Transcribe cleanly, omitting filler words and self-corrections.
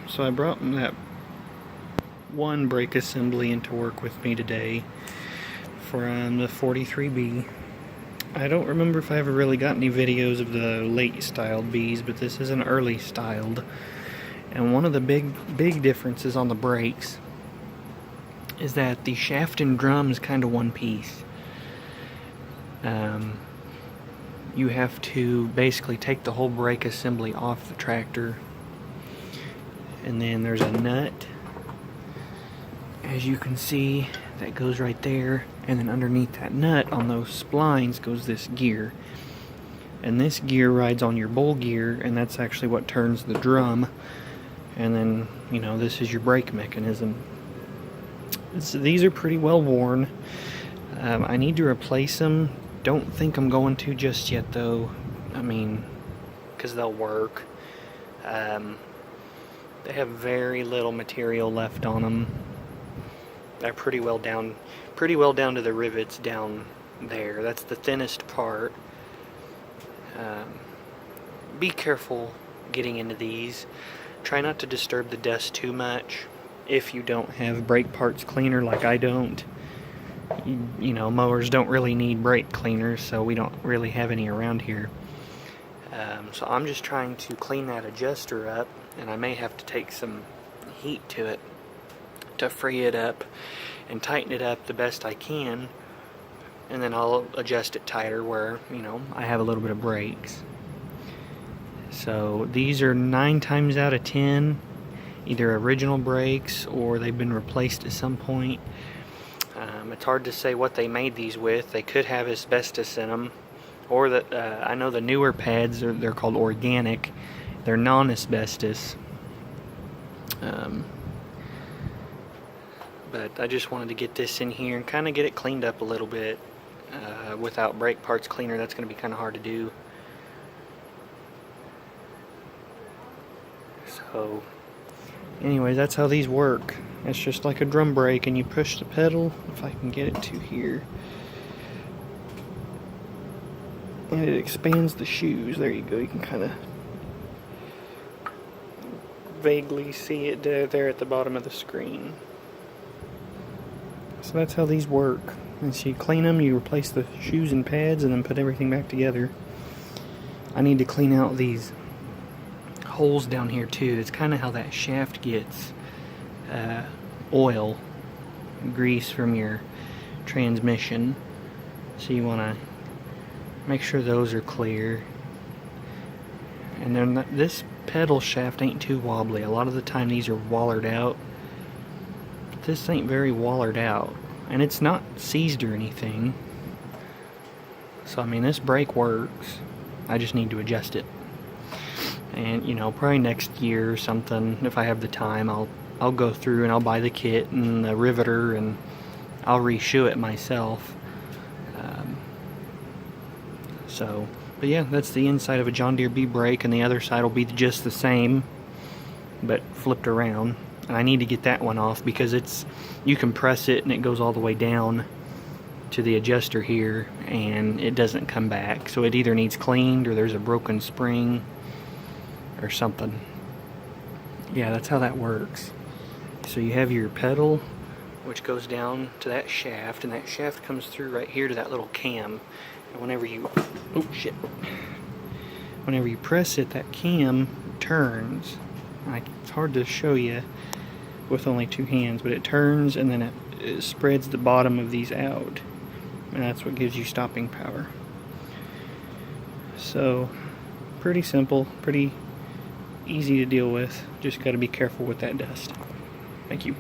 So I brought that one brake assembly into work with me today from the 43B. I don't remember if I ever really got any videos of the late styled Bs, but this is an early styled. And one of the big differences on the brakes is that the shaft and drum is kind of one piece. You have to basically take the whole brake assembly off the tractor, and then there's a nut, as you can see, that goes right there, and then underneath that nut on those splines goes this gear, and this gear rides on your bowl gear, and that's actually what turns the drum. And then, you know, this is your brake mechanism. These are pretty well worn. I need to replace them. Don't think I'm going to just yet though. I mean, because they'll work. They have very little material left on them. They're pretty well down to the rivets down there. That's the thinnest part. Be careful getting into these. Try not to disturb the dust too much if you don't have brake parts cleaner like I don't. You know, mowers don't really need brake cleaners, so we don't really have any around here. So I'm just trying to clean that adjuster up, and I may have to take some heat to it to free it up and tighten it up the best I can, and then I'll adjust it tighter where, you know, I have a little bit of brakes. So these are 9 times out of 10 either original brakes or they've been replaced at some point. It's hard to say what they made these with. They could have asbestos in them, or that I know the newer pads they're called organic. They're non-asbestos. But I just wanted to get this in here and kind of get it cleaned up a little bit. Without brake parts cleaner, that's going to be kind of hard to do. So anyways, that's how these work. It's just like a drum brake, and you push the pedal, if I can get it to here, and it expands the shoes. There you go. You can kind of vaguely see it there at the bottom of the screen. So that's how these work. And so you clean them, you replace the shoes and pads, and then put everything back together. I need to clean out these holes down here too. It's kind of how that shaft gets oil, grease from your transmission. So you want to make sure those are clear. And then this pedal shaft ain't too wobbly. A lot of the time these are wallered out, but this ain't very wallered out, and it's not seized or anything. So I mean, this brake works. I just need to adjust it. And, you know, probably next year or something, if I have the time, I'll go through and I'll buy the kit and the riveter, and I'll reshoe it myself. But yeah, that's the inside of a John Deere B brake, and the other side will be just the same, but flipped around. And I need to get that one off because you can press it and it goes all the way down to the adjuster here, and it doesn't come back. So it either needs cleaned, or there's a broken spring or something. Yeah, that's how that works. So you have your pedal, which goes down to that shaft, and that shaft comes through right here to that little cam. And whenever you press it, that cam turns. It's hard to show you with only 2 hands, but it turns, and then it spreads the bottom of these out, and that's what gives you stopping power. So pretty simple, pretty easy to deal with. Just got to be careful with that dust. Thank you.